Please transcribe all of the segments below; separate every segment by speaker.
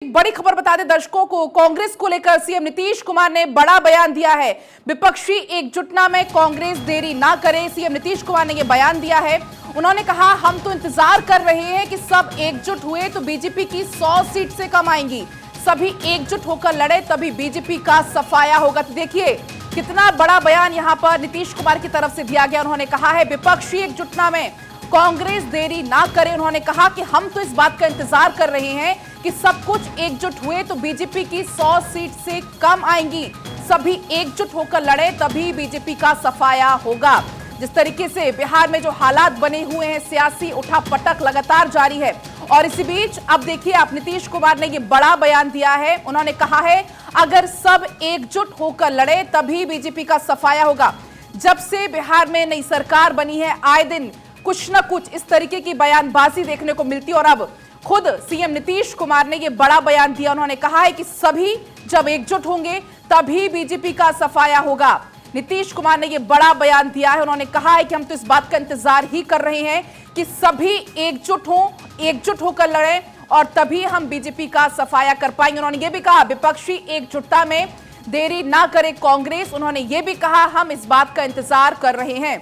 Speaker 1: बड़ी खबर बता दें दर्शकों को, कांग्रेस को लेकर सीएम नीतीश कुमार ने बड़ा बयान दिया है। विपक्षी एकजुटना में कांग्रेस देरी ना करे, सीएम नीतीश कुमार ने यह बयान दिया है। उन्होंने कहा, हम तो इंतजार कर रहे हैं कि सब एकजुट हुए तो बीजेपी की 100 सीट से कम आएंगी। सभी एकजुट होकर लड़े तभी बीजेपी का सफाया होगा। तो देखिए कितना बड़ा बयान यहां पर नीतीश कुमार की तरफ से दिया गया। उन्होंने कहा है विपक्षी एकजुटना में कांग्रेस देरी ना करे। उन्होंने कहा कि हम तो इस बात का इंतजार कर रहे हैं कि सब कुछ एकजुट हुए तो बीजेपी की 100 सीट से कम आएंगी। सभी एकजुट होकर लड़े तभी बीजेपी का सफाया होगा। जिस तरीके से बिहार में जो हालात बने हुए हैं, सियासी उठापटक लगातार जारी है। और इसी बीच अब देखिए आप, नीतीश कुमार ने ये बड़ा बयान दिया है। उन्होंने कहा है अगर सब एकजुट होकर लड़े तभी बीजेपी का सफाया होगा। जब से बिहार में नई सरकार बनी है, आए दिन कुछ न कुछ इस तरीके की बयानबाजी देखने को मिलती है और अब खुद सीएम नीतीश कुमार ने यह बड़ा बयान दिया। उन्होंने कहा है कि सभी जब एकजुट होंगे तभी बीजेपी का सफाया होगा। नीतीश कुमार ने यह बड़ा बयान दिया है। उन्होंने कहा है कि हम तो इस बात का इंतजार ही कर रहे हैं कि सभी एकजुट हों, एकजुट होकर लड़ें और तभी हम बीजेपी का सफाया कर पाएंगे। उन्होंने यह भी कहा विपक्षी एकजुटता में देरी ना करे कांग्रेस। उन्होंने यह भी कहा हम इस बात का इंतजार कर रहे हैं।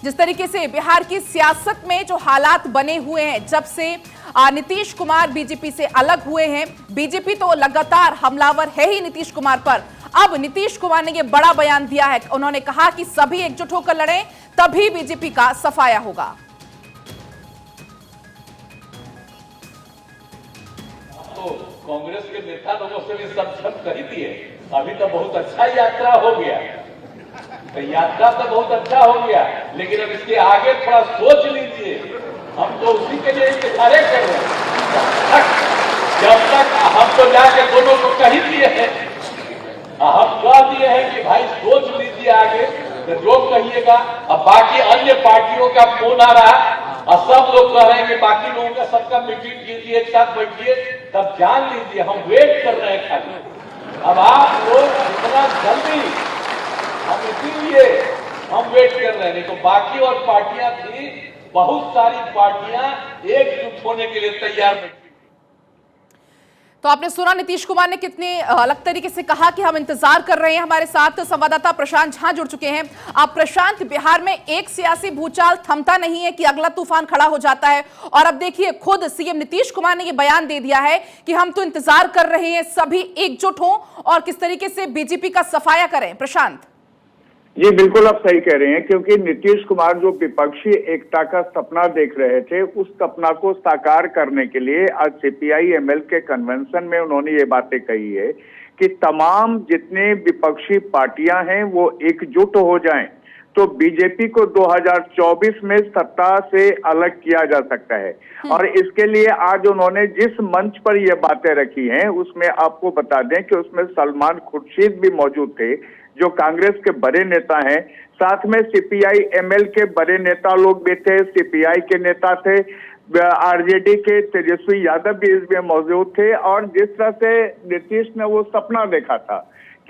Speaker 1: जिस तरीके से बिहार की सियासत में जो हालात बने हुए हैं, जब से नीतीश कुमार बीजेपी से अलग हुए हैं, बीजेपी तो लगातार हमलावर है ही नीतीश कुमार पर। अब नीतीश कुमार ने यह बड़ा बयान दिया है। उन्होंने कहा कि सभी एकजुट होकर लड़ें तभी बीजेपी का सफाया होगा।
Speaker 2: तो कांग्रेस के नेता लोगों से भी सब कर ही दिए। अभी तो बहुत अच्छा यात्रा हो गया, तो यात्रा तो बहुत अच्छा हो गया, लेकिन अब इसके आगे थोड़ा सोच लीजिए। हम तो उसी के लिए इंतजार कर रहे हैं। जब तक हम तो जाके दोनों को कह दिए हैं, हम कह दिए हैं कि भाई सोच लीजिए आगे, तो जो कहिएगा। अब बाकी अन्य पार्टियों का फोन आ रहा है और सब लोग कह रहे हैं कि बाकी लोगों का सबका मीटिंग कीजिए, एक साथ बैठिए, तब जान लीजिए हम वेट कर रहे हैं खाली। अब आप लोग इतना जल्दी, हम इसीलिए हम वेट कर रहे हैं। नहीं तो बाकी और पार्टियां थी, बहुत सारी पार्टियां एकजुट होने के लिए तैयार नहीं।
Speaker 1: तो आपने सुना नीतीश कुमार ने कितने अलग तरीके से कहा कि हम इंतजार कर रहे हैं। हमारे साथ संवाददाता प्रशांत झा जुड़ चुके हैं। आप प्रशांत, बिहार में एक सियासी भूचाल थमता नहीं है कि अगला तूफान खड़ा हो जाता है और अब देखिए खुद सीएम नीतीश कुमार ने यह बयान दे दिया है कि हम तो इंतजार कर रहे हैं सभी एकजुट हों और किस तरीके से बीजेपी का सफाया करें। प्रशांत
Speaker 3: जी बिल्कुल आप सही कह रहे हैं, क्योंकि नीतीश कुमार जो विपक्षी एकता का सपना देख रहे थे, उस सपना को साकार करने के लिए आज सीपीआई एमएल के कन्वेंशन में उन्होंने ये बातें कही है कि तमाम जितने विपक्षी पार्टियां हैं वो एकजुट हो जाएं तो बीजेपी को 2024 में सत्ता से अलग किया जा सकता है। और इसके लिए आज उन्होंने जिस मंच पर ये बातें रखी हैं उसमें आपको बता दें कि उसमें सलमान खुर्शीद भी मौजूद थे जो कांग्रेस के बड़े नेता हैं। साथ में सीपीआई एमएल के बड़े नेता लोग भी थे, सीपीआई के नेता थे, आरजेडी के तेजस्वी यादव भी इसमें मौजूद थे। और जिस तरह से नीतीश ने वो सपना देखा था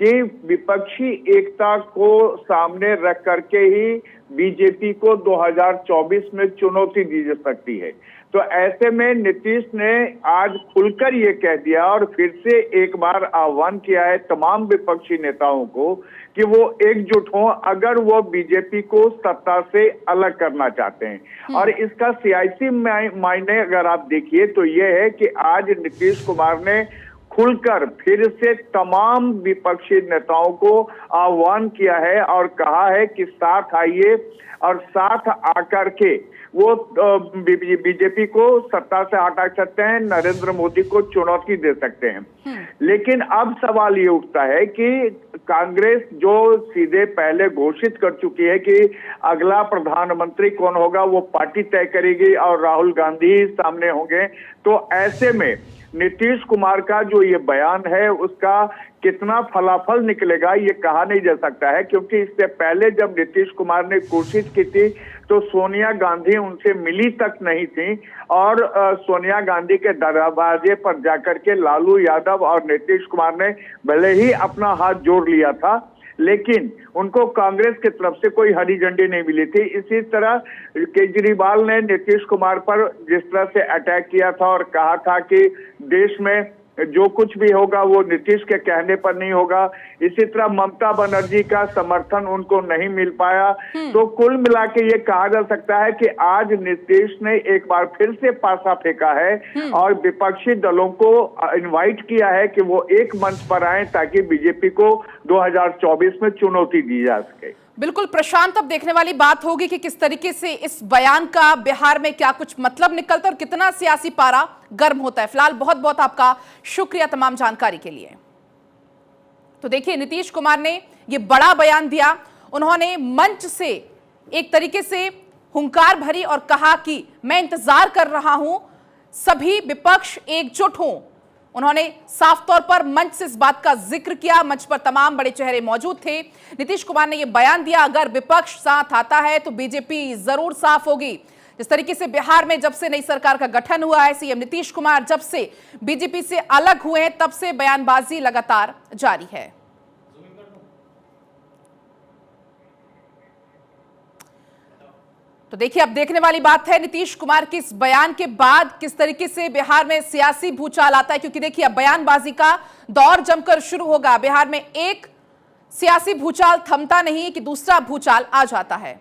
Speaker 3: कि विपक्षी एकता को सामने रख करके ही बीजेपी को 2024 में चुनौती दी जा सकती है, तो ऐसे में नीतीश ने आज खुलकर ये कह दिया और फिर से एक बार आह्वान किया है तमाम विपक्षी नेताओं को कि वो एकजुट हों अगर वो बीजेपी को सत्ता से अलग करना चाहते हैं। और इसका सियासी मायने अगर आप देखिए तो ये है कि आज नीतीश कुमार ने खुलकर फिर से तमाम विपक्षी नेताओं को आह्वान किया है और कहा है कि साथ आइए और साथ आकर के वो बीजेपी को सत्ता से हटा सकते हैं, नरेंद्र मोदी को चुनौती दे सकते हैं। लेकिन अब सवाल ये उठता है कि कांग्रेस जो सीधे पहले घोषित कर चुकी है कि अगला प्रधानमंत्री कौन होगा वो पार्टी तय करेगी और राहुल गांधी ही सामने होंगे, तो ऐसे में नीतीश कुमार का जो ये बयान है उसका कितना फलाफल निकलेगा ये कहा नहीं जा सकता है। क्योंकि इससे पहले जब नीतीश कुमार ने कोशिश की थी तो सोनिया गांधी उनसे मिली तक नहीं थी और सोनिया गांधी के दरवाजे पर जाकर के लालू यादव और नीतीश कुमार ने भले ही अपना हाथ जोड़ लिया था, लेकिन उनको कांग्रेस की तरफ से कोई हरी झंडी नहीं मिली थी। इसी तरह केजरीवाल ने नीतीश कुमार पर जिस तरह से अटैक किया था और कहा था कि देश में जो कुछ भी होगा वो नीतीश के कहने पर नहीं होगा, इसी तरह ममता बनर्जी का समर्थन उनको नहीं मिल पाया। तो कुल मिला के ये कहा जा सकता है कि आज नीतीश ने एक बार फिर से पासा फेंका है और विपक्षी दलों को इनवाइट किया है कि वो एक मंच पर आए ताकि बीजेपी को 2024 में चुनौती दी जा सके।
Speaker 1: बिल्कुल प्रशांत, अब देखने वाली बात होगी कि किस तरीके से इस बयान का बिहार में क्या कुछ मतलब निकलता है और कितना सियासी पारा गर्म होता है। फिलहाल बहुत बहुत आपका शुक्रिया तमाम जानकारी के लिए। तो देखिए, नीतीश कुमार ने ये बड़ा बयान दिया। उन्होंने मंच से एक तरीके से हुंकार भरी और कहा कि मैं इंतजार कर रहा हूं सभी विपक्ष एकजुट हों। उन्होंने साफ तौर पर मंच से इस बात का जिक्र किया। मंच पर तमाम बड़े चेहरे मौजूद थे। नीतीश कुमार ने यह बयान दिया, अगर विपक्ष साथ आता है तो बीजेपी जरूर साफ होगी। जिस तरीके से बिहार में जब से नई सरकार का गठन हुआ है, सीएम नीतीश कुमार जब से बीजेपी से अलग हुए हैं, तब से बयानबाजी लगातार जारी है। तो देखिए, अब देखने वाली बात है नीतीश कुमार के इस बयान के बाद किस तरीके से बिहार में सियासी भूचाल आता है, क्योंकि देखिए अब बयानबाजी का दौर जमकर शुरू होगा। बिहार में एक सियासी भूचाल थमता नहीं कि दूसरा भूचाल आ जाता है।